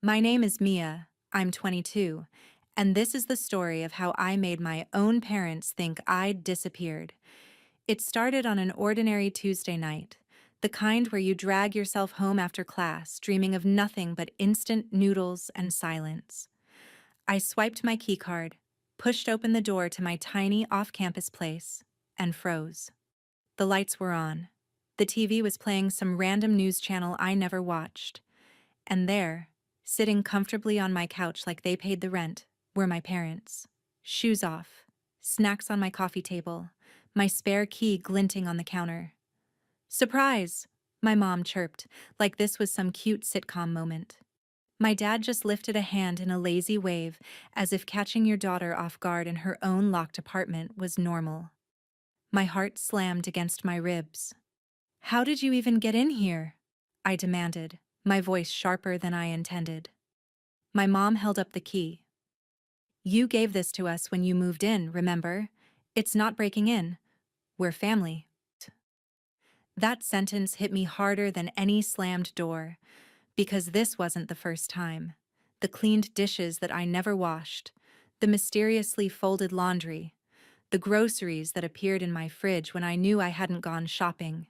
My name is Mia, I'm 22, and this is the story of how I made my own parents think I'd disappeared. It started on an ordinary Tuesday night, the kind where you drag yourself home after class, dreaming of nothing but instant noodles and silence. I swiped my keycard, pushed open the door to my tiny off-campus place, and froze. The lights were on. The TV was playing some random news channel I never watched. And there, sitting comfortably on my couch like they paid the rent, were my parents. Shoes off, snacks on my coffee table, my spare key glinting on the counter. "Surprise!" my mom chirped, like this was some cute sitcom moment. My dad just lifted a hand in a lazy wave, as if catching your daughter off guard in her own locked apartment was normal. My heart slammed against my ribs. "How did you even get in here?" I demanded, my voice sharper than I intended. My mom held up the key. "You gave this to us when you moved in, remember? It's not breaking in. We're family." That sentence hit me harder than any slammed door, because this wasn't the first time. The cleaned dishes that I never washed, the mysteriously folded laundry, the groceries that appeared in my fridge when I knew I hadn't gone shopping.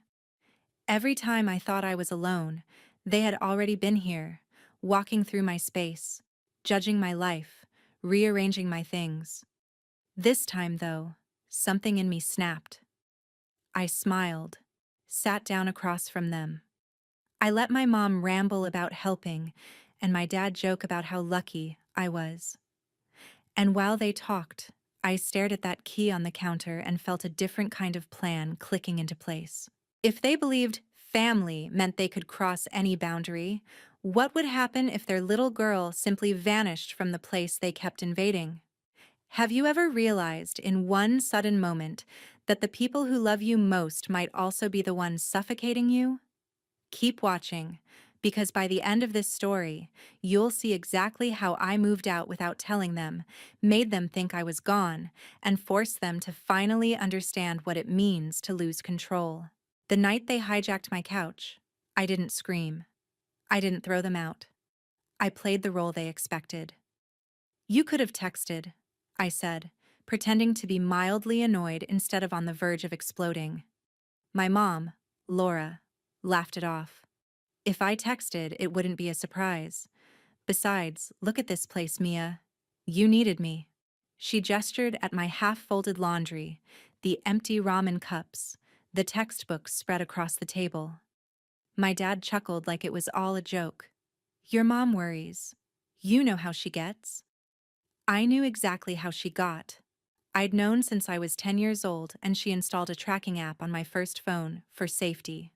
Every time I thought I was alone, they had already been here, walking through my space, judging my life, rearranging my things. This time, though, something in me snapped. I smiled, sat down across from them. I let my mom ramble about helping, and my dad joke about how lucky I was. And while they talked, I stared at that key on the counter and felt a different kind of plan clicking into place. If they believed family meant they could cross any boundary, what would happen if their little girl simply vanished from the place they kept invading? Have you ever realized in one sudden moment that the people who love you most might also be the ones suffocating you? Keep watching, because by the end of this story, you'll see exactly how I moved out without telling them, made them think I was gone, and forced them to finally understand what it means to lose control. The night they hijacked my couch, I didn't scream. I didn't throw them out. I played the role they expected. "You could have texted," I said, pretending to be mildly annoyed instead of on the verge of exploding. My mom, Laura, laughed it off. "If I texted, it wouldn't be a surprise. Besides, look at this place, Mia. You needed me." She gestured at my half-folded laundry, the empty ramen cups, the textbooks spread across the table. My dad chuckled like it was all a joke. "Your mom worries. You know how she gets." I knew exactly how she got. I'd known since I was 10 years old, and she installed a tracking app on my first phone for safety.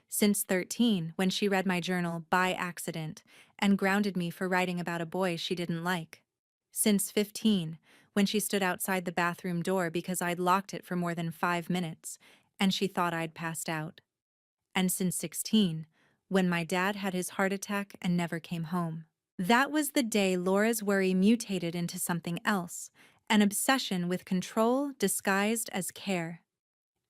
Since 13, when she read my journal by accident and grounded me for writing about a boy she didn't like. Since 15, when she stood outside the bathroom door because I'd locked it for more than 5 minutes, and she thought I'd passed out. And since 16, when my dad had his heart attack and never came home. That was the day Laura's worry mutated into something else, an obsession with control disguised as care.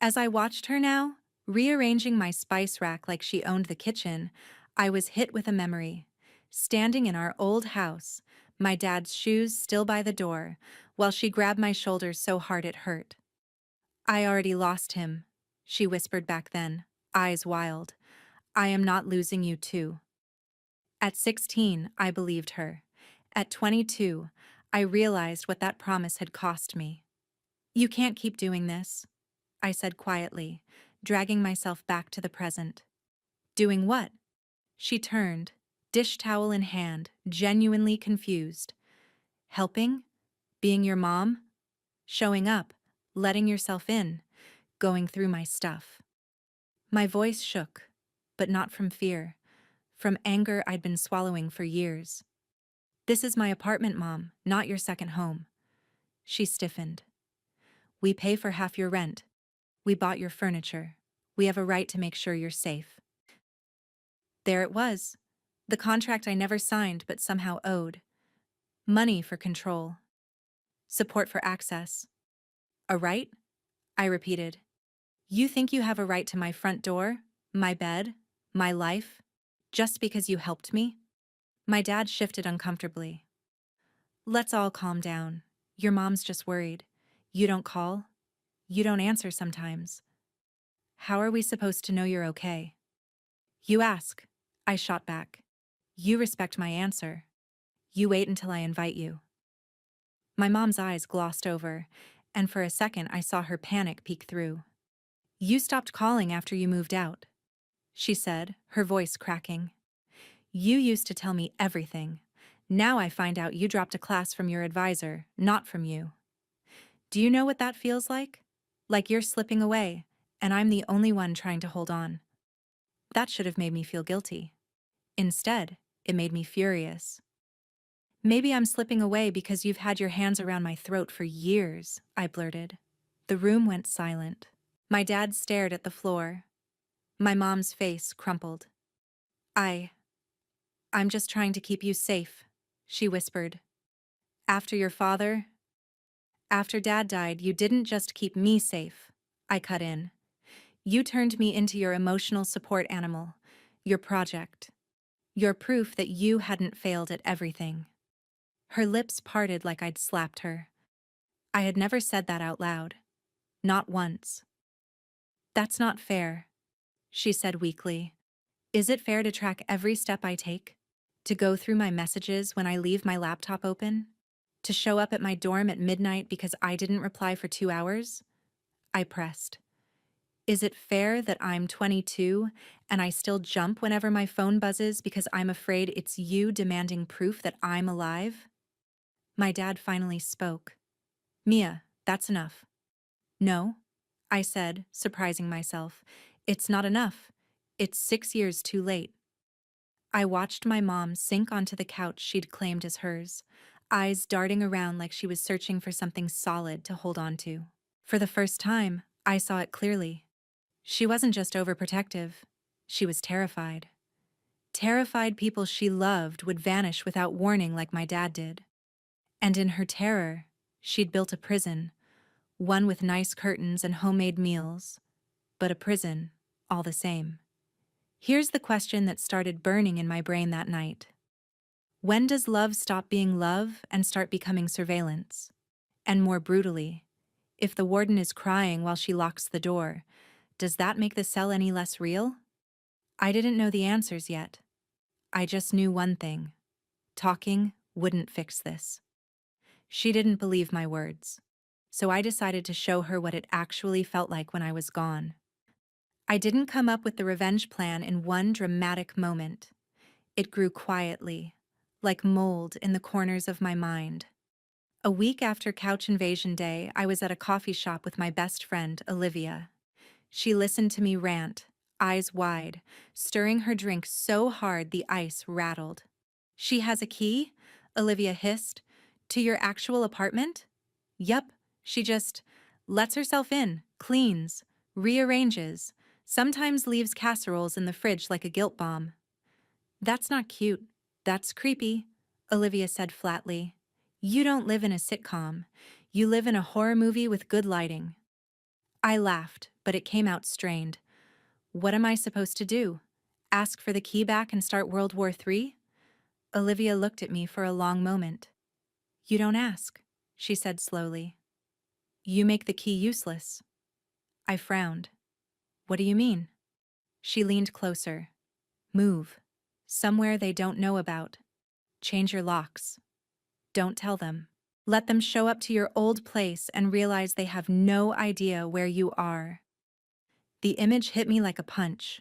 As I watched her now, rearranging my spice rack like she owned the kitchen, I was hit with a memory. Standing in our old house, my dad's shoes still by the door, while she grabbed my shoulder so hard it hurt. "I already lost him," she whispered back then, eyes wild. "I am not losing you too." At 16, I believed her. At 22, I realized what that promise had cost me. "You can't keep doing this," I said quietly, dragging myself back to the present. "Doing what?" She turned, dish towel in hand, genuinely confused. "Helping? Being your mom? Showing up, letting yourself in, going through my stuff." My voice shook, but not from fear, from anger I'd been swallowing for years. "This is my apartment, Mom, not your second home." She stiffened. "We pay for half your rent. We bought your furniture. We have a right to make sure you're safe." There it was, the contract I never signed but somehow owed. Money for control. Support for access. "A right?" I repeated. "You think you have a right to my front door, my bed, my life, just because you helped me?" My dad shifted uncomfortably. Let's all calm down. Your mom's just worried. You don't call. You don't answer sometimes. How are we supposed to know you're okay? You ask. I shot back. You respect my answer. You wait until I invite you. My mom's eyes glossed over, and for a second I saw her panic peek through. You stopped calling after you moved out, she said, her voice cracking. You used to tell me everything. Now I find out you dropped a class from your advisor, not from you. Do you know what that feels like? Like you're slipping away, and I'm the only one trying to hold on. That should have made me feel guilty. Instead, it made me furious. Maybe I'm slipping away because you've had your hands around my throat for years, I blurted. The room went silent. My dad stared at the floor. My mom's face crumpled. I'm just trying to keep you safe, she whispered. After your father, after Dad died, you didn't just keep me safe, I cut in. You turned me into your emotional support animal, your project, your proof that you hadn't failed at everything. Her lips parted like I'd slapped her. I had never said that out loud. Not once. That's not fair, she said weakly. Is it fair to track every step I take? To go through my messages when I leave my laptop open? To show up at my dorm at midnight because I didn't reply for 2 hours? I pressed. Is it fair that I'm 22 and I still jump whenever my phone buzzes because I'm afraid it's you demanding proof that I'm alive? My dad finally spoke. Mia, that's enough. No, I said, surprising myself. It's not enough. It's 6 years too late. I watched my mom sink onto the couch she'd claimed as hers, eyes darting around like she was searching for something solid to hold on to. For the first time, I saw it clearly. She wasn't just overprotective. She was terrified. Terrified people she loved would vanish without warning like my dad did. And in her terror, she'd built a prison, one with nice curtains and homemade meals, but a prison, all the same. Here's the question that started burning in my brain that night. When does love stop being love and start becoming surveillance? And more brutally, if the warden is crying while she locks the door, does that make the cell any less real? I didn't know the answers yet. I just knew one thing. Talking wouldn't fix this. She didn't believe my words. So I decided to show her what it actually felt like when I was gone. I didn't come up with the revenge plan in one dramatic moment. It grew quietly, like mold in the corners of my mind. A week after Couch Invasion Day, I was at a coffee shop with my best friend, Olivia. She listened to me rant, eyes wide, stirring her drink so hard the ice rattled. She has a key? Olivia hissed. To your actual apartment? Yup, she just lets herself in, cleans, rearranges, sometimes leaves casseroles in the fridge like a guilt bomb. That's not cute. That's creepy, Olivia said flatly. You don't live in a sitcom. You live in a horror movie with good lighting. I laughed, but it came out strained. What am I supposed to do? Ask for the key back and start World War III? Olivia looked at me for a long moment. You don't ask, she said slowly. You make the key useless. I frowned. What do you mean? She leaned closer. Move. Somewhere they don't know about. Change your locks. Don't tell them. Let them show up to your old place and realize they have no idea where you are. The image hit me like a punch.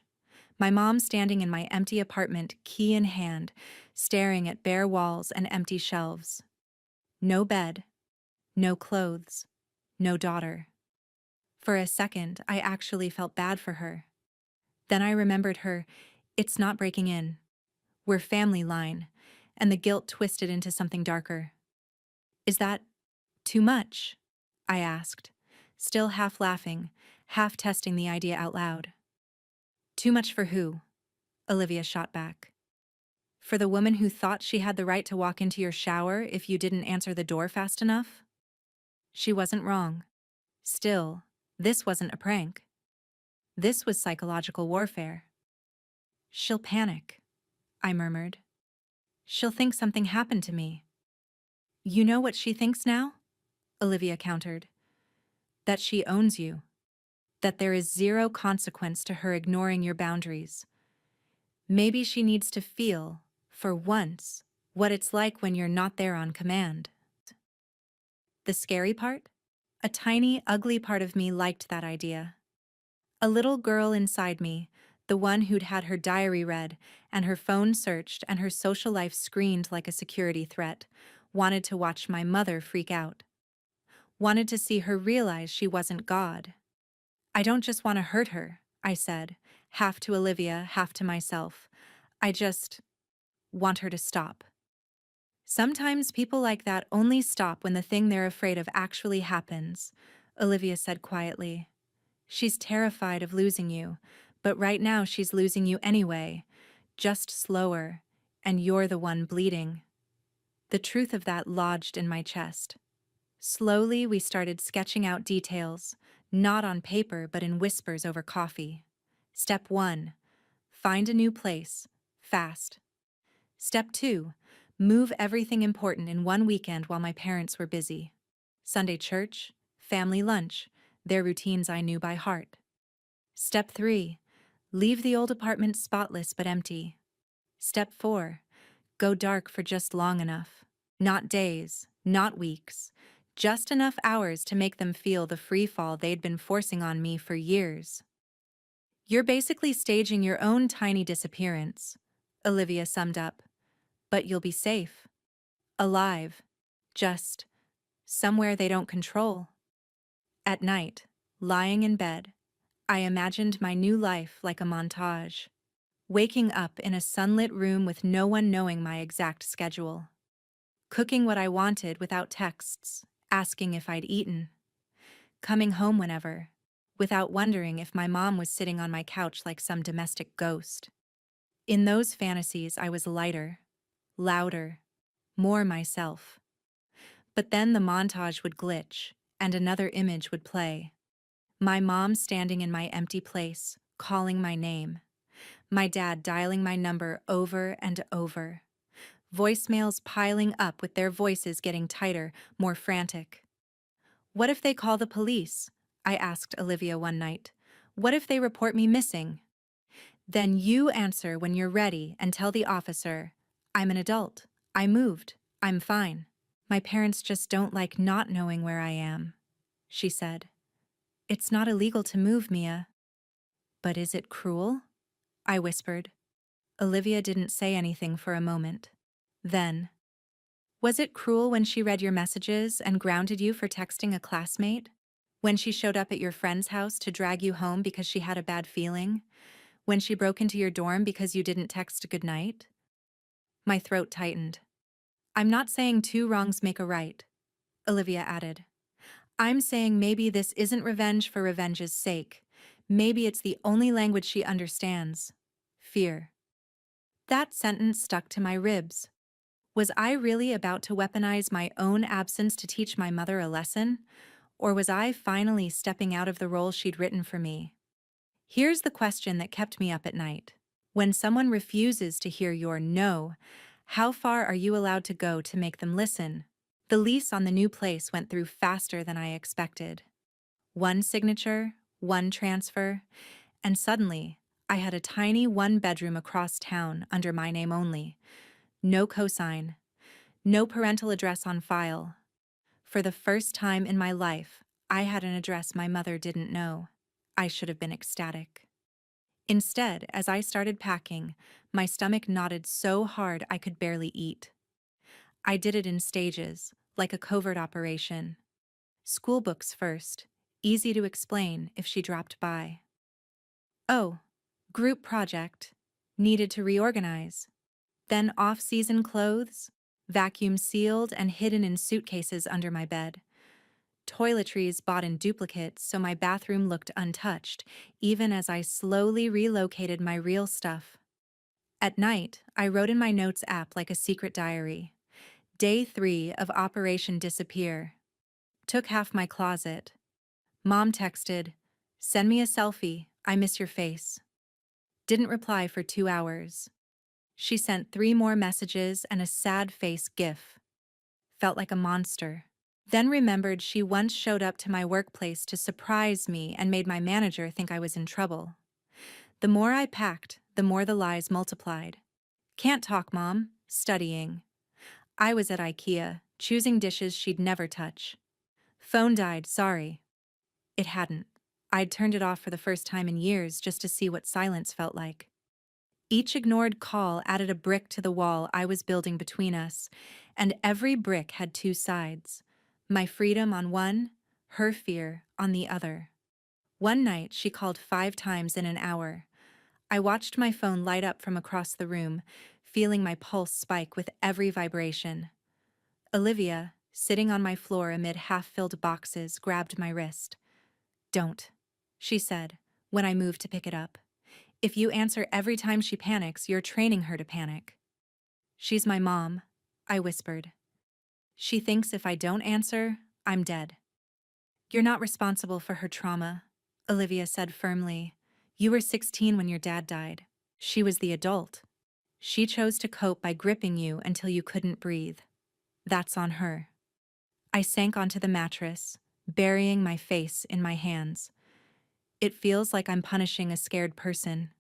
My mom standing in my empty apartment, key in hand, staring at bare walls and empty shelves. No bed. No clothes. No daughter. For a second, I actually felt bad for her. Then I remembered her, "It's not breaking in. We're family" line, and the guilt twisted into something darker. Is that too much? I asked, still half laughing, half testing the idea out loud. Too much for who? Olivia shot back. For the woman who thought she had the right to walk into your shower if you didn't answer the door fast enough? She wasn't wrong. Still, this wasn't a prank. This was psychological warfare. She'll panic, I murmured. She'll think something happened to me. You know what she thinks now? Olivia countered. That she owns you. That there is zero consequence to her ignoring your boundaries. Maybe she needs to feel, for once, what it's like when you're not there on command. The scary part? A tiny, ugly part of me liked that idea. A little girl inside me, the one who'd had her diary read, and her phone searched, and her social life screened like a security threat, wanted to watch my mother freak out. Wanted to see her realize she wasn't God. I don't just want to hurt her, I said, half to Olivia, half to myself. I just want her to stop. Sometimes people like that only stop when the thing they're afraid of actually happens, Olivia said quietly. She's terrified of losing you, but right now she's losing you anyway, just slower, and you're the one bleeding. The truth of that lodged in my chest. Slowly, we started sketching out details, not on paper but in whispers over coffee. Step 1. Find a new place, fast. Step 2. Move everything important in one weekend while my parents were busy. Sunday church, family lunch, their routines I knew by heart. Step 3. Leave the old apartment spotless but empty. Step 4. Go dark for just long enough. Not days, not weeks. Just enough hours to make them feel the free fall they'd been forcing on me for years. You're basically staging your own tiny disappearance, Olivia summed up. But you'll be safe. Alive. Just somewhere they don't control. At night, lying in bed, I imagined my new life like a montage. Waking up in a sunlit room with no one knowing my exact schedule. Cooking what I wanted without texts, asking if I'd eaten. Coming home whenever, without wondering if my mom was sitting on my couch like some domestic ghost. In those fantasies, I was lighter, louder, more myself. But then the montage would glitch, and another image would play. My mom standing in my empty place, calling my name. My dad dialing my number over and over. Voicemails piling up with their voices getting tighter, more frantic. What if they call the police? I asked Olivia one night. What if they report me missing? Then you answer when you're ready and tell the officer, I'm an adult. I moved. I'm fine. My parents just don't like not knowing where I am, she said. It's not illegal to move, Mia. But is it cruel? I whispered. Olivia didn't say anything for a moment. Then, was it cruel when she read your messages and grounded you for texting a classmate? When she showed up at your friend's house to drag you home because she had a bad feeling? When she broke into your dorm because you didn't text goodnight? My throat tightened. I'm not saying two wrongs make a right, Olivia added. I'm saying maybe this isn't revenge for revenge's sake. Maybe it's the only language she understands. Fear. That sentence stuck to my ribs. Was I really about to weaponize my own absence to teach my mother a lesson? Or was I finally stepping out of the role she'd written for me? Here's the question that kept me up at night. When someone refuses to hear your no, how far are you allowed to go to make them listen? The lease on the new place went through faster than I expected. One signature, one transfer, and suddenly, I had a tiny one-bedroom across town under my name only. No cosign. No parental address on file. For the first time in my life, I had an address my mother didn't know. I should have been ecstatic. Instead, as I started packing, my stomach knotted so hard I could barely eat. I did it in stages, like a covert operation. School books first, easy to explain if she dropped by. Oh, group project, needed to reorganize. Then off-season clothes, vacuum sealed and hidden in suitcases under my bed. Toiletries bought in duplicate so my bathroom looked untouched, even as I slowly relocated my real stuff. At night, I wrote in my notes app like a secret diary. Day 3 of Operation Disappear. Took half my closet. Mom texted, "Send me a selfie, I miss your face." Didn't reply for 2 hours. She sent 3 more messages and a sad face gif. Felt like a monster. Then remembered she once showed up to my workplace to surprise me and made my manager think I was in trouble. The more I packed, the more the lies multiplied. Can't talk, Mom. Studying. I was at IKEA, choosing dishes she'd never touch. Phone died, sorry. It hadn't. I'd turned it off for the first time in years just to see what silence felt like. Each ignored call added a brick to the wall I was building between us, and every brick had 2 sides. My freedom on one, her fear on the other. One night, she called 5 times in an hour. I watched my phone light up from across the room, feeling my pulse spike with every vibration. Olivia, sitting on my floor amid half-filled boxes, grabbed my wrist. "Don't," she said, when I moved to pick it up. "If you answer every time she panics, you're training her to panic." "She's my mom," I whispered. "She thinks if I don't answer, I'm dead." "You're not responsible for her trauma," Olivia said firmly. "You were 16 when your dad died. She was the adult. She chose to cope by gripping you until you couldn't breathe. That's on her." I sank onto the mattress, burying my face in my hands. "It feels like I'm punishing a scared person,"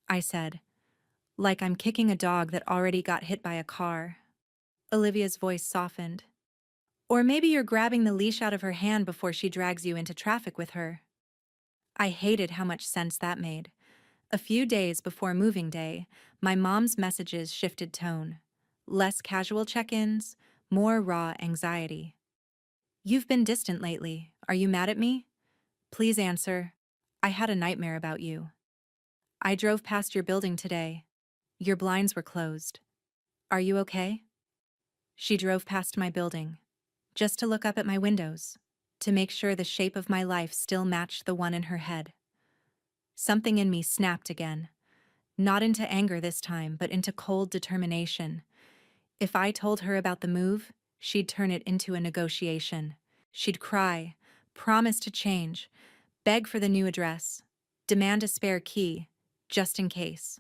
I said. "Like I'm kicking a dog that already got hit by a car." Olivia's voice softened. "Or maybe you're grabbing the leash out of her hand before she drags you into traffic with her." I hated how much sense that made. A few days before moving day, my mom's messages shifted tone. Less casual check-ins, more raw anxiety. "You've been distant lately. Are you mad at me? Please answer. I had a nightmare about you. I drove past your building today. Your blinds were closed. Are you okay?" She drove past my building, just to look up at my windows, to make sure the shape of my life still matched the one in her head. Something in me snapped again, not into anger this time, but into cold determination. If I told her about the move, she'd turn it into a negotiation. She'd cry, promise to change, beg for the new address, demand a spare key, just in case.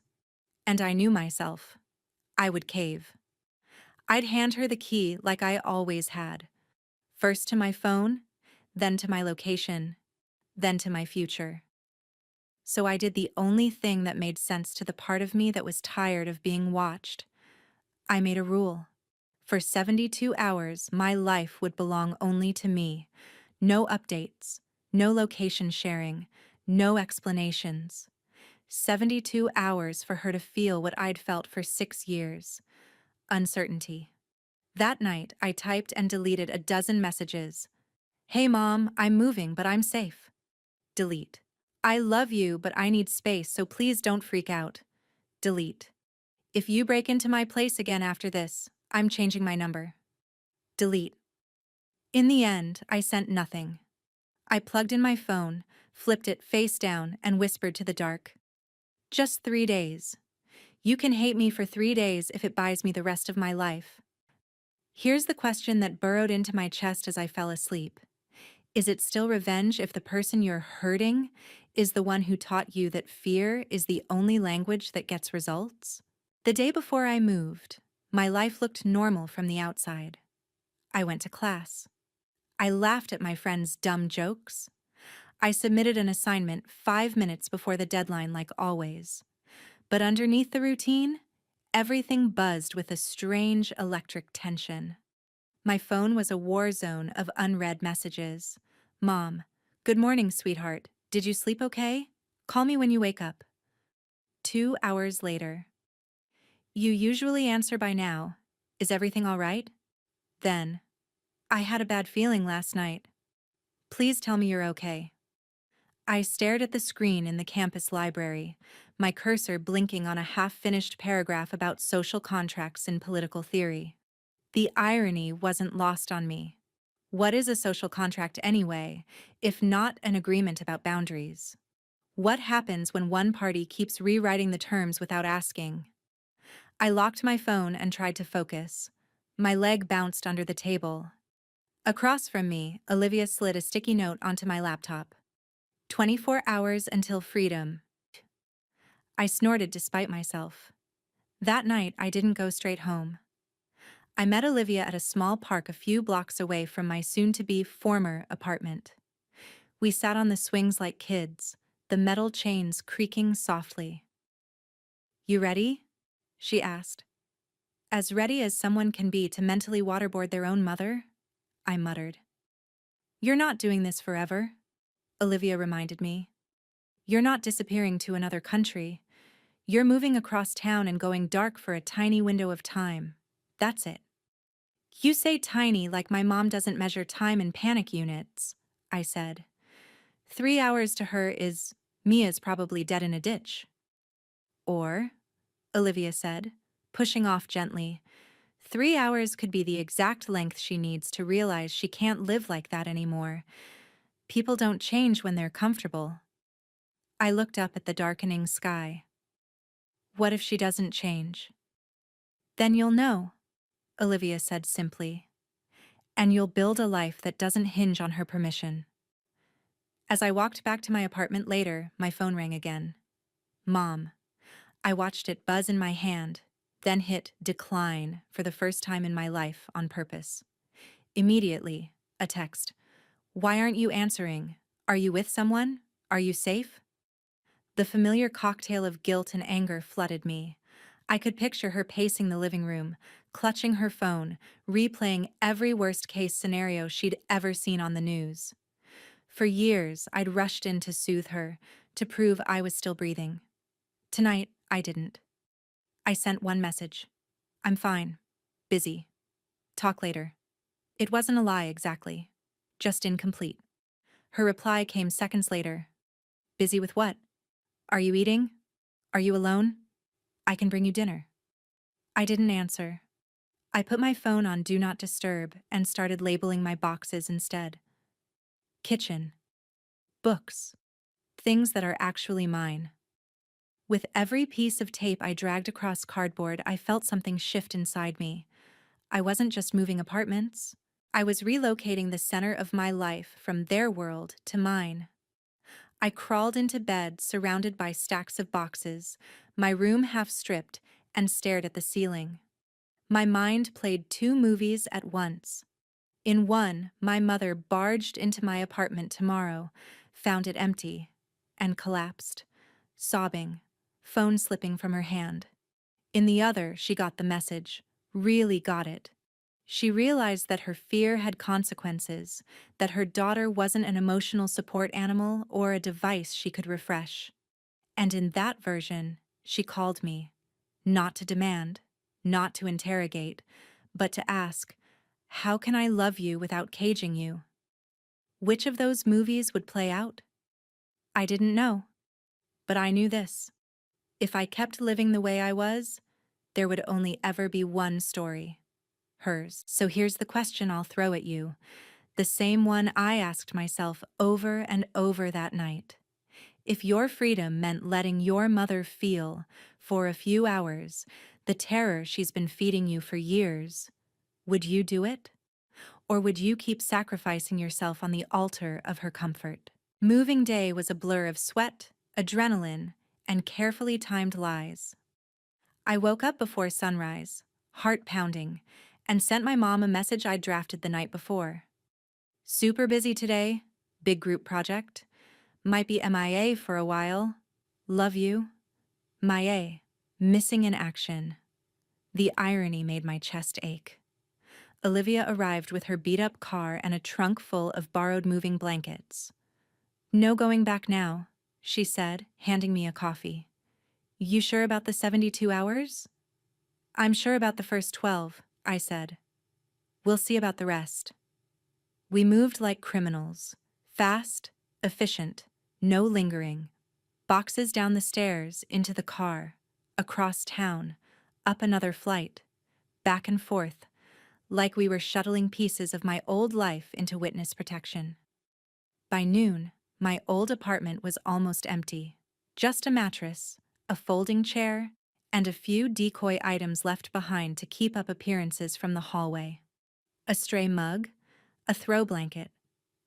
And I knew myself. I would cave. I'd hand her the key like I always had. First to my phone, then to my location, then to my future. So I did the only thing that made sense to the part of me that was tired of being watched. I made a rule. For 72 hours, my life would belong only to me. No updates, no location sharing, no explanations. 72 hours for her to feel what I'd felt for 6 years. Uncertainty. That night, I typed and deleted a dozen messages. "Hey Mom, I'm moving, but I'm safe." Delete. "I love you, but I need space, so please don't freak out." Delete. "If you break into my place again after this, I'm changing my number." Delete. In the end, I sent nothing. I plugged in my phone, flipped it face down, and whispered to the dark. "Just 3 days. You can hate me for 3 days if it buys me the rest of my life." Here's the question that burrowed into my chest as I fell asleep. Is it still revenge if the person you're hurting is the one who taught you that fear is the only language that gets results? The day before I moved, my life looked normal from the outside. I went to class. I laughed at my friends' dumb jokes. I submitted an assignment 5 minutes before the deadline like always. But underneath the routine, everything buzzed with a strange electric tension. My phone was a war zone of unread messages. "Mom, good morning, sweetheart. Did you sleep okay? Call me when you wake up." 2 hours later. "You usually answer by now. Is everything all right?" Then, "I had a bad feeling last night. Please tell me you're okay." I stared at the screen in the campus library, my cursor blinking on a half-finished paragraph about social contracts in political theory. The irony wasn't lost on me. What is a social contract anyway, if not an agreement about boundaries? What happens when one party keeps rewriting the terms without asking? I locked my phone and tried to focus. My leg bounced under the table. Across from me, Olivia slid a sticky note onto my laptop. 24 hours until freedom." I snorted despite myself. That night, I didn't go straight home. I met Olivia at a small park a few blocks away from my soon-to-be former apartment. We sat on the swings like kids, the metal chains creaking softly. "You ready?" she asked. "As ready as someone can be to mentally waterboard their own mother?" I muttered. "You're not doing this forever," Olivia reminded me. "You're not disappearing to another country. You're moving across town and going dark for a tiny window of time. That's it." "You say tiny like my mom doesn't measure time in panic units," I said. 3 hours to her is, Mia's probably dead in a ditch. Or, Olivia said, pushing off gently, 3 hours could be the exact length she needs to realize she can't live like that anymore. People don't change when they're comfortable. I looked up at the darkening sky. What if she doesn't change? Then you'll know, Olivia said simply. And you'll build a life that doesn't hinge on her permission. As I walked back to my apartment later, my phone rang again. Mom. I watched it buzz in my hand, then hit decline for the first time in my life on purpose. Immediately, a text. "Why aren't you answering? Are you with someone? Are you safe?" The familiar cocktail of guilt and anger flooded me. I could picture her pacing the living room, clutching her phone, replaying every worst-case scenario she'd ever seen on the news. For years, I'd rushed in to soothe her, to prove I was still breathing. Tonight, I didn't. I sent one message. "I'm fine. Busy. Talk later." It wasn't a lie exactly, just incomplete. Her reply came seconds later. "Busy with what? Are you eating? Are you alone? I can bring you dinner." I didn't answer. I put my phone on Do Not Disturb and started labeling my boxes instead. Kitchen. Books. Things that are actually mine. With every piece of tape I dragged across cardboard, I felt something shift inside me. I wasn't just moving apartments. I was relocating the center of my life from their world to mine. I crawled into bed, surrounded by stacks of boxes, my room half stripped, and stared at the ceiling. My mind played two movies at once. In one, my mother barged into my apartment tomorrow, found it empty, and collapsed, sobbing, phone slipping from her hand. In the other, she got the message, really got it. She realized that her fear had consequences, that her daughter wasn't an emotional support animal or a device she could refresh. And in that version, she called me, not to demand, not to interrogate, but to ask, "How can I love you without caging you?" Which of those movies would play out? I didn't know, but I knew this. If I kept living the way I was, there would only ever be one story. Hers. So here's the question I'll throw at you, the same one I asked myself over and over that night. If your freedom meant letting your mother feel, for a few hours, the terror she's been feeding you for years, would you do it? Or would you keep sacrificing yourself on the altar of her comfort? Moving day was a blur of sweat, adrenaline, and carefully timed lies. I woke up before sunrise, heart pounding, and sent my mom a message I'd drafted the night before. "Super busy today. Big group project. Might be MIA for a while. Love you. MIA. Missing in action." The irony made my chest ache. Olivia arrived with her beat-up car and a trunk full of borrowed moving blankets. "No going back now," she said, handing me a coffee. "You sure about the 72 hours?" "I'm sure about the first 12, I said. "We'll see about the rest." We moved like criminals. Fast, efficient, no lingering. Boxes down the stairs, into the car, across town, up another flight, back and forth, like we were shuttling pieces of my old life into witness protection. By noon, my old apartment was almost empty. Just a mattress, a folding chair, and a few decoy items left behind to keep up appearances from the hallway. A stray mug, a throw blanket,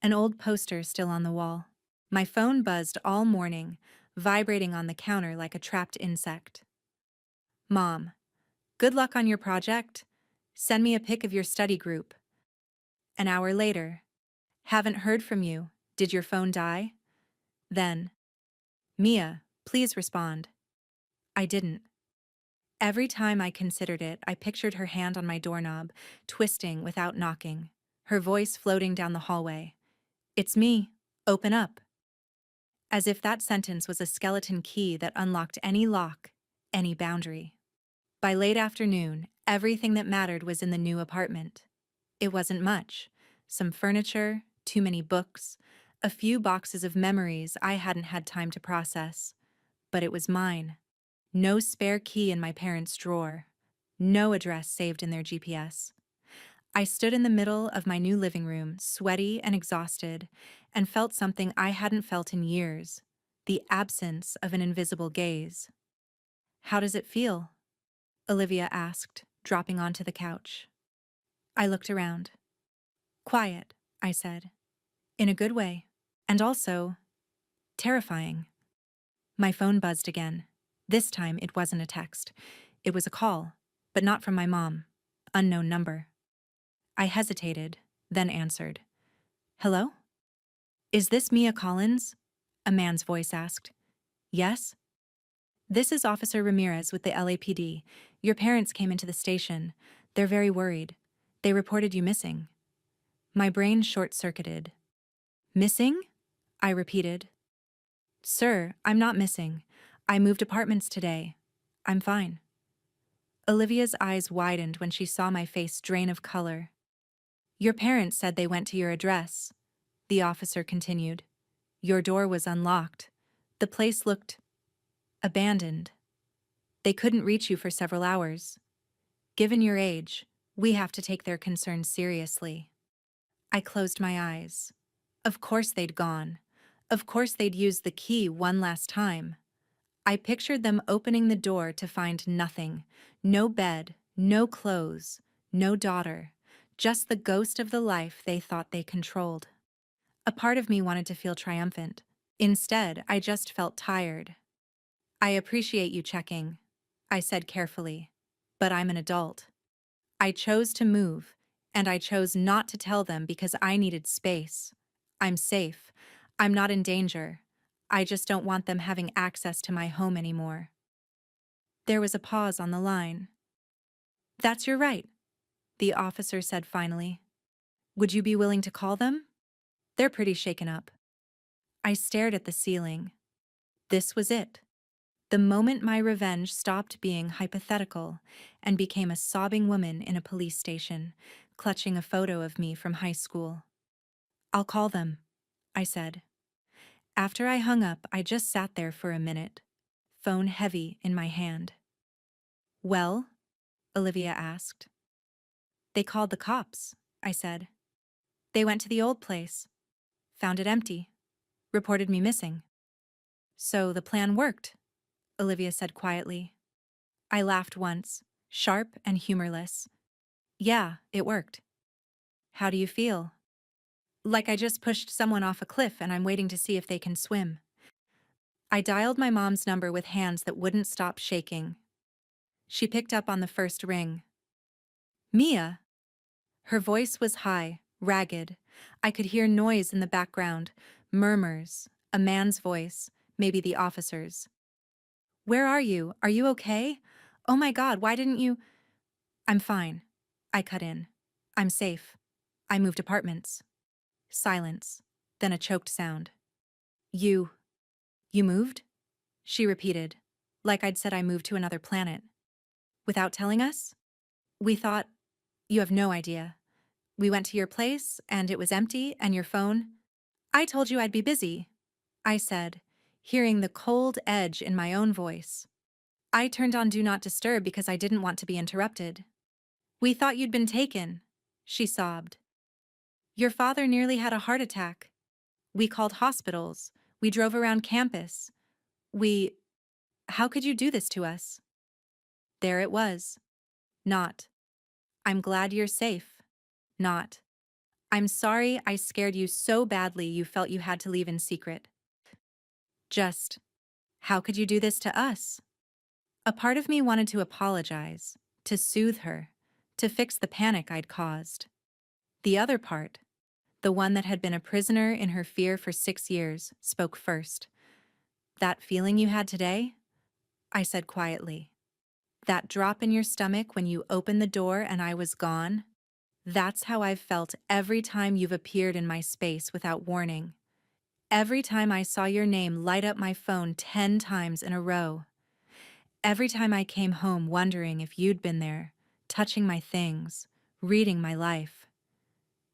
an old poster still on the wall. My phone buzzed all morning, vibrating on the counter like a trapped insect. "Mom, Good luck on your project. Send me a pic of your study group. An hour later. Haven't heard from you. Did your phone die? Then. Mia, please respond. I didn't. Every time I considered it, I pictured her hand on my doorknob, twisting without knocking, her voice floating down the hallway. It's me. Open up. As if that sentence was a skeleton key that unlocked any lock, any boundary. By late afternoon, everything that mattered was in the new apartment. It wasn't much. Some furniture, too many books, a few boxes of memories I hadn't had time to process. But it was mine. No spare key in my parents' drawer. No address saved in their GPS. I stood in the middle of my new living room, sweaty and exhausted, and felt something I hadn't felt in years, the absence of an invisible gaze. How does it feel? Olivia asked, dropping onto the couch. I looked around. Quiet, I said. In a good way. And also, terrifying. My phone buzzed again. This time it wasn't a text. It was a call, but not from my mom. Unknown number. I hesitated, then answered. Hello? Is this Mia Collins? A man's voice asked. Yes? This is Officer Ramirez with the LAPD. Your parents came into the station. They're very worried. They reported you missing. My brain short-circuited. Missing? I repeated. Sir, I'm not missing. I moved apartments today. I'm fine. Olivia's eyes widened when she saw my face drain of color. Your parents said they went to your address. The officer continued. Your door was unlocked. The place looked abandoned. They couldn't reach you for several hours. Given your age, we have to take their concerns seriously. I closed my eyes. Of course they'd gone. Of course they'd used the key one last time. I pictured them opening the door to find nothing. No bed, no clothes, no daughter. Just the ghost of the life they thought they controlled. A part of me wanted to feel triumphant. Instead, I just felt tired. I appreciate you checking, I said carefully. But I'm an adult. I chose to move, and I chose not to tell them because I needed space. I'm safe. I'm not in danger. I just don't want them having access to my home anymore. There was a pause on the line. That's your right, the officer said finally. Would you be willing to call them? They're pretty shaken up. I stared at the ceiling. This was it. The moment my revenge stopped being hypothetical and became a sobbing woman in a police station, clutching a photo of me from high school. I'll call them, I said. After I hung up, I just sat there for a minute, phone heavy in my hand. Well? Olivia asked. They called the cops, I said. They went to the old place, found it empty, reported me missing. So the plan worked, Olivia said quietly. I laughed once, sharp and humorless. Yeah, it worked. How do you feel? Like I just pushed someone off a cliff and I'm waiting to see if they can swim. I dialed my mom's number with hands that wouldn't stop shaking. She picked up on the first ring. Mia? Her voice was high, ragged. I could hear noise in the background, murmurs, a man's voice, maybe the officer's. Where are you? Are you okay? Oh my God, why didn't you? I'm fine. I cut in. I'm safe. I moved apartments. Silence, then a choked sound. You moved? She repeated, like I'd said I moved to another planet. Without telling us? We thought, you have no idea. We went to your place, and it was empty, and your phone. I told you I'd be busy, I said, hearing the cold edge in my own voice. I turned on Do Not Disturb because I didn't want to be interrupted. We thought you'd been taken, she sobbed. Your father nearly had a heart attack. We called hospitals. We drove around campus. How could you do this to us? There it was. Not, I'm glad you're safe. Not, I'm sorry I scared you so badly you felt you had to leave in secret. Just, how could you do this to us? A part of me wanted to apologize, to soothe her, to fix the panic I'd caused. The other part, the one that had been a prisoner in her fear for 6 years, spoke first. "That feeling you had today?" I said quietly. "That drop in your stomach when you opened the door and I was gone? That's how I've felt every time you've appeared in my space without warning. Every time I saw your name light up my phone 10 times in a row. Every time I came home wondering if you'd been there, touching my things, reading my life.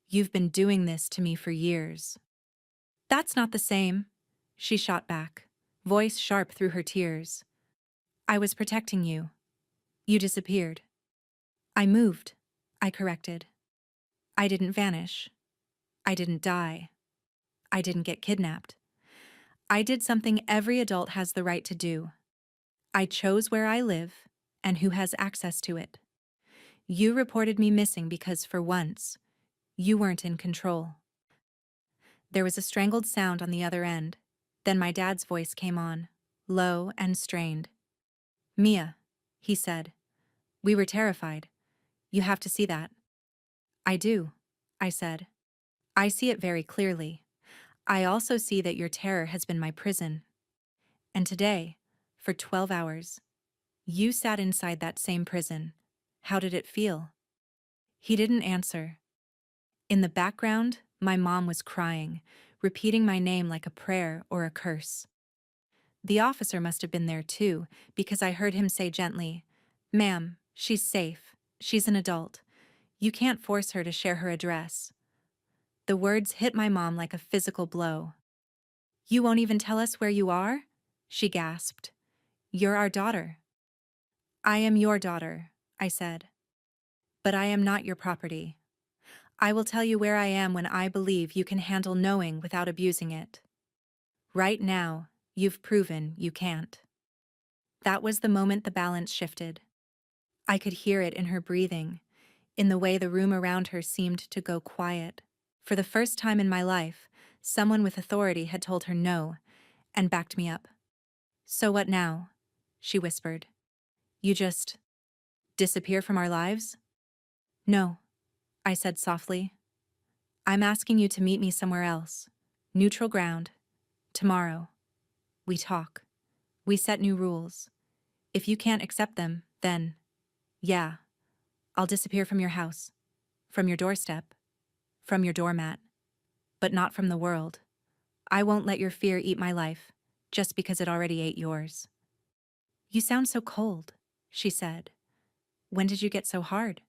You've been doing this to me for years." "That's not the same," she shot back, voice sharp through her tears. "I was protecting you. You disappeared." "I moved," I corrected. "I didn't vanish. I didn't die. I didn't get kidnapped. I did something every adult has the right to do. I chose where I live and who has access to it. You reported me missing because, for once, you weren't in control." There was a strangled sound on the other end. Then my dad's voice came on, low and strained. "Mia," he said, "we were terrified. You have to see that." "I do," I said. "I see it very clearly. I also see that your terror has been my prison. And today, for 12 hours, you sat inside that same prison. How did it feel?" He didn't answer. In the background, my mom was crying, repeating my name like a prayer or a curse. The officer must have been there too, because I heard him say gently, "Ma'am, she's safe. She's an adult. You can't force her to share her address." The words hit my mom like a physical blow. "You won't even tell us where you are?" she gasped. "You're our daughter." "I am your daughter," I said. "But I am not your property. I will tell you where I am when I believe you can handle knowing without abusing it. Right now, you've proven you can't." That was the moment the balance shifted. I could hear it in her breathing, in the way the room around her seemed to go quiet. For the first time in my life, someone with authority had told her no, and backed me up. "So what now?" she whispered. "You just disappear from our lives?" "No," I said softly. "I'm asking you to meet me somewhere else. Neutral ground. Tomorrow. We talk. We set new rules. If you can't accept them, then, yeah, I'll disappear from your house, from your doorstep, from your doormat, but not from the world. I won't let your fear eat my life, just because it already ate yours." "You sound so cold," she said. "When did you get so hard?"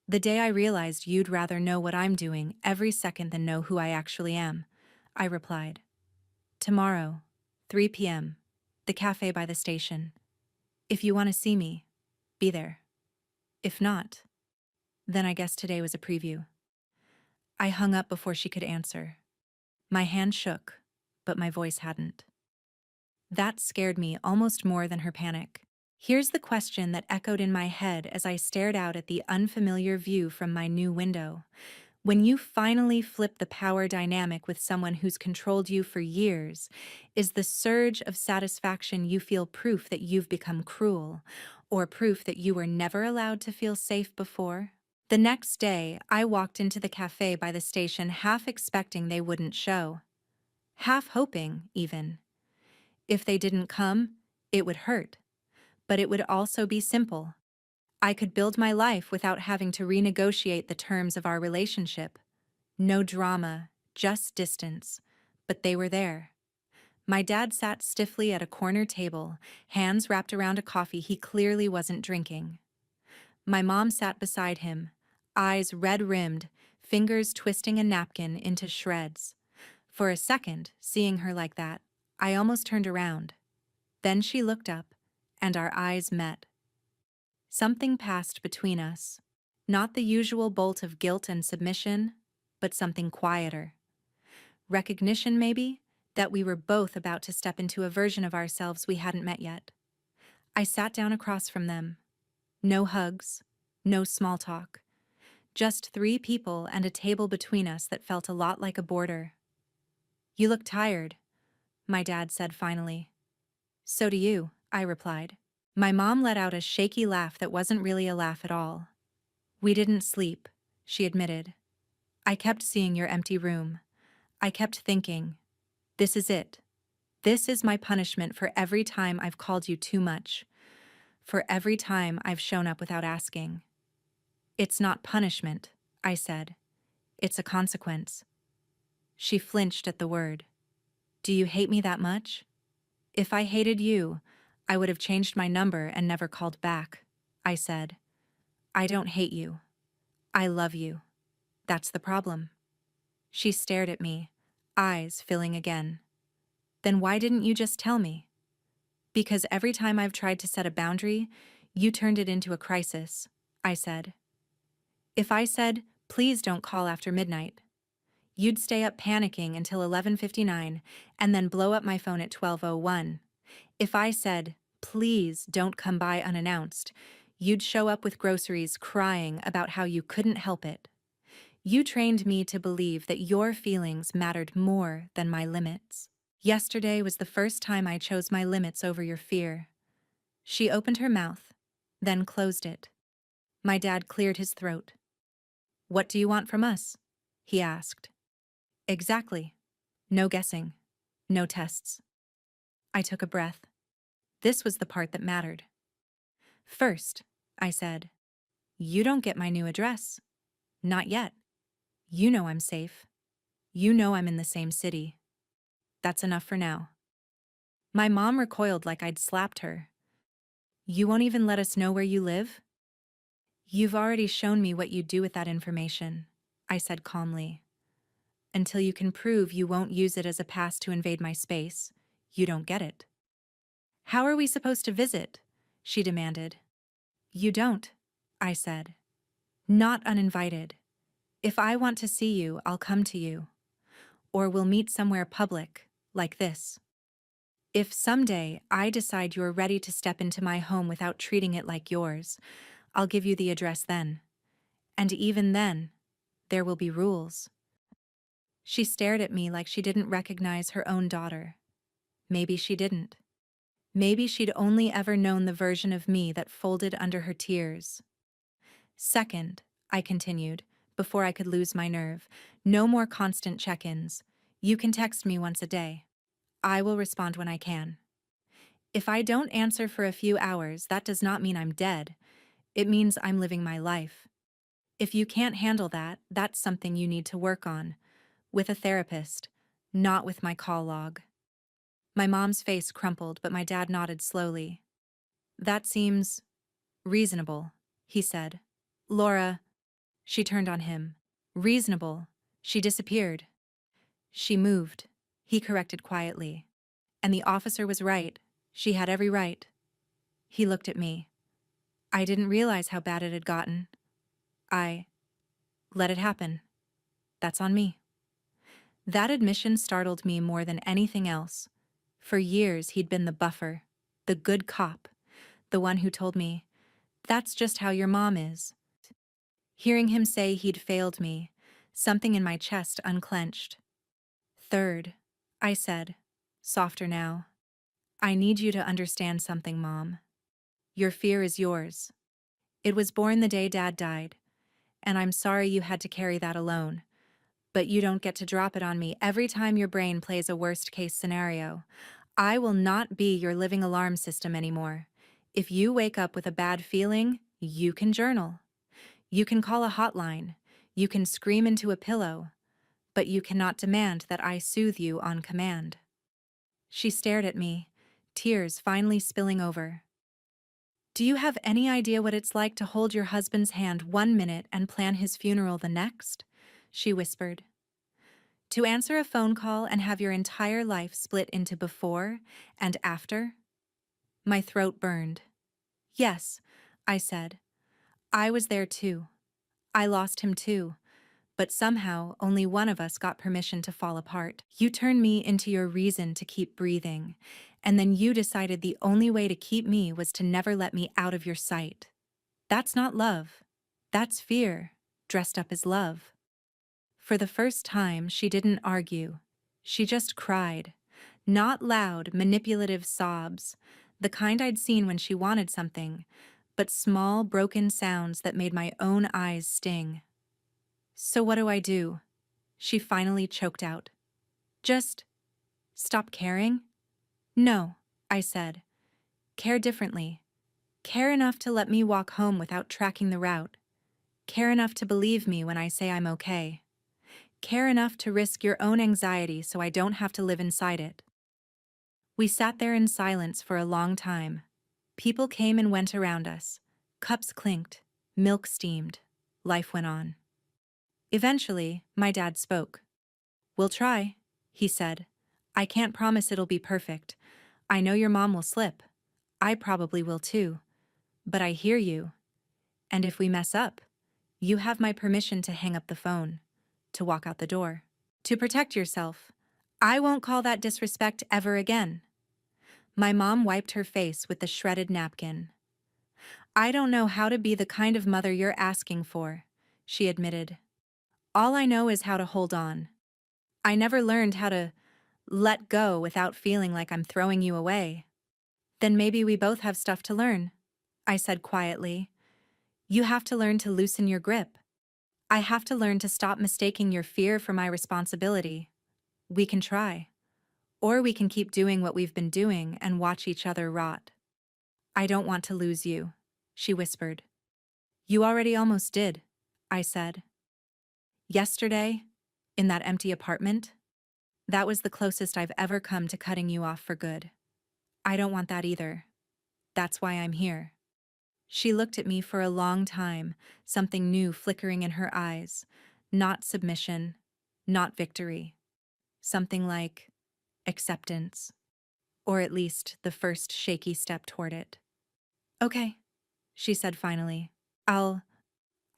"The day I realized you'd rather know what I'm doing every second than know who I actually am," I replied. "Tomorrow, 3 p.m., the cafe by the station. If you want to see me, be there. If not, then I guess today was a preview." I hung up before she could answer. My hand shook, but my voice hadn't. That scared me almost more than her panic. Here's the question that echoed in my head as I stared out at the unfamiliar view from my new window. When you finally flip the power dynamic with someone who's controlled you for years, is the surge of satisfaction you feel proof that you've become cruel, or proof that you were never allowed to feel safe before? The next day, I walked into the cafe by the station half expecting they wouldn't show. Half hoping, even. If they didn't come, it would hurt. But it would also be simple. I could build my life without having to renegotiate the terms of our relationship. No drama, just distance. But they were there. My dad sat stiffly at a corner table, hands wrapped around a coffee he clearly wasn't drinking. My mom sat beside him, eyes red-rimmed, fingers twisting a napkin into shreds. For a second, seeing her like that, I almost turned around. Then she looked up, and our eyes met. Something passed between us. Not the usual bolt of guilt and submission, but something quieter. Recognition, maybe, that we were both about to step into a version of ourselves we hadn't met yet. I sat down across from them. No hugs, no small talk. Just 3 people and a table between us that felt a lot like a border. "You look tired," my dad said finally. "So do you," I replied. My mom let out a shaky laugh that wasn't really a laugh at all. We didn't sleep, she admitted. I kept seeing your empty room. I kept thinking, this is it. This is my punishment for every time I've called you too much, for every time I've shown up without asking. It's not punishment, I said. It's a consequence. She flinched at the word. Do you hate me that much? If I hated you, I would have changed my number and never called back, I said. I don't hate you. I love you. That's the problem. She stared at me, eyes filling again. Then why didn't you just tell me? Because every time I've tried to set a boundary, you turned it into a crisis, I said. If I said, please don't call after midnight, you'd stay up panicking until 11:59 and then blow up my phone at 12:01. If I said, please don't come by unannounced, you'd show up with groceries crying about how you couldn't help it. You trained me to believe that your feelings mattered more than my limits. Yesterday was the first time I chose my limits over your fear. She opened her mouth, then closed it. My dad cleared his throat. What do you want from us? He asked. Exactly. No guessing. No tests. I took a breath. This was the part that mattered. First, I said, you don't get my new address. Not yet. You know I'm safe. You know I'm in the same city. That's enough for now. My mom recoiled like I'd slapped her. You won't even let us know where you live? You've already shown me what you'd do with that information, I said calmly. Until you can prove you won't use it as a pass to invade my space, you don't get it. How are we supposed to visit? She demanded. You don't, I said. Not uninvited. If I want to see you, I'll come to you. Or we'll meet somewhere public, like this. If someday I decide you're ready to step into my home without treating it like yours, I'll give you the address then. And even then, there will be rules. She stared at me like she didn't recognize her own daughter. Maybe she didn't. Maybe she'd only ever known the version of me that folded under her tears. Second, I continued, before I could lose my nerve, no more constant check-ins. You can text me once a day. I will respond when I can. If I don't answer for a few hours, that does not mean I'm dead. It means I'm living my life. If you can't handle that, that's something you need to work on. With a therapist, not with my call log. My mom's face crumpled, but my dad nodded slowly. That seems reasonable, he said. Laura, she turned on him. Reasonable. She disappeared. She moved, he corrected quietly. And the officer was right. She had every right. He looked at me. I didn't realize how bad it had gotten. I let it happen. That's on me. That admission startled me more than anything else. For years, he'd been the buffer, the good cop, the one who told me, that's just how your mom is. Hearing him say he'd failed me, something in my chest unclenched. Third, I said, softer now, I need you to understand something, Mom. Your fear is yours. It was born the day Dad died, and I'm sorry you had to carry that alone. But you don't get to drop it on me every time your brain plays a worst-case scenario. I will not be your living alarm system anymore. If you wake up with a bad feeling, you can journal. You can call a hotline. You can scream into a pillow. But you cannot demand that I soothe you on command. She stared at me, tears finally spilling over. Do you have any idea what it's like to hold your husband's hand 1 minute and plan his funeral the next? She whispered. To answer a phone call and have your entire life split into before and after? My throat burned. Yes, I said. I was there too. I lost him too. But somehow only one of us got permission to fall apart. You turned me into your reason to keep breathing, and then you decided the only way to keep me was to never let me out of your sight. That's not love. That's fear, dressed up as love. For the first time, she didn't argue. She just cried. Not loud, manipulative sobs, the kind I'd seen when she wanted something, but small, broken sounds that made my own eyes sting. So what do I do? She finally choked out. Just stop caring? No, I said. Care differently. Care enough to let me walk home without tracking the route. Care enough to believe me when I say I'm okay. Care enough to risk your own anxiety so I don't have to live inside it. We sat there in silence for a long time. People came and went around us. Cups clinked. Milk steamed. Life went on. Eventually, my dad spoke. "We'll try," he said. "I can't promise it'll be perfect. I know your mom will slip. I probably will too. But I hear you. And if we mess up, you have my permission to hang up the phone, to walk out the door, to protect yourself. I won't call that disrespect ever again." My mom wiped her face with the shredded napkin. "I don't know how to be the kind of mother you're asking for," she admitted. "All I know is how to hold on. I never learned how to let go without feeling like I'm throwing you away." "Then maybe we both have stuff to learn," I said quietly. "You have to learn to loosen your grip. I have to learn to stop mistaking your fear for my responsibility. We can try. Or we can keep doing what we've been doing and watch each other rot." "I don't want to lose you," she whispered. "You already almost did," I said. "Yesterday, in that empty apartment, that was the closest I've ever come to cutting you off for good. I don't want that either. That's why I'm here." She looked at me for a long time, something new flickering in her eyes. Not submission, not victory. Something like acceptance, or at least the first shaky step toward it. "Okay," she said finally. I'll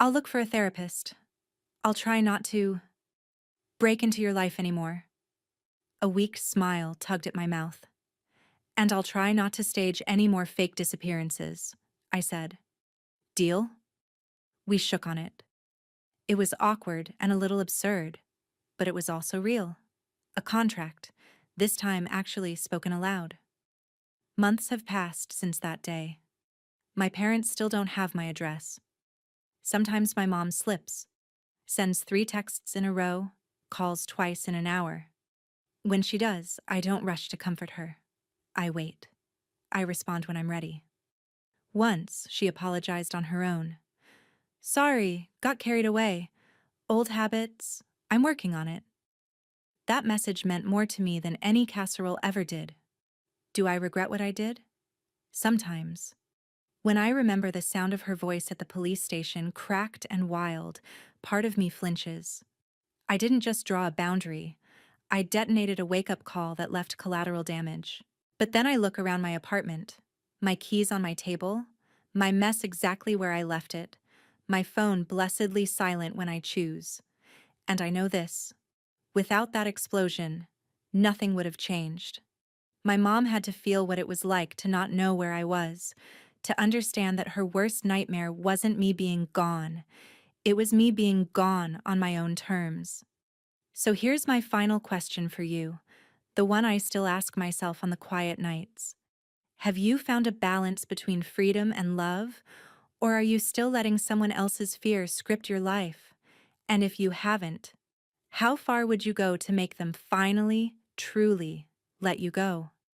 look for a therapist. I'll try not to break into your life anymore." A weak smile tugged at my mouth. "And I'll try not to stage any more fake disappearances," I said. "Deal?" We shook on it. It was awkward and a little absurd, but it was also real. A contract, this time actually spoken aloud. Months have passed since that day. My parents still don't have my address. Sometimes my mom slips, sends 3 texts in a row, calls twice in an hour. When she does, I don't rush to comfort her. I wait. I respond when I'm ready. Once, she apologized on her own. "Sorry, got carried away. Old habits. I'm working on it." That message meant more to me than any casserole ever did. Do I regret what I did? Sometimes. When I remember the sound of her voice at the police station, cracked and wild, part of me flinches. I didn't just draw a boundary. I detonated a wake-up call that left collateral damage. But then I look around my apartment, my keys on my table, my mess exactly where I left it, my phone blessedly silent when I choose. And I know this: without that explosion, nothing would have changed. My mom had to feel what it was like to not know where I was, to understand that her worst nightmare wasn't me being gone. It was me being gone on my own terms. So here's my final question for you, the one I still ask myself on the quiet nights. Have you found a balance between freedom and love, or are you still letting someone else's fear script your life? And if you haven't, how far would you go to make them finally, truly let you go?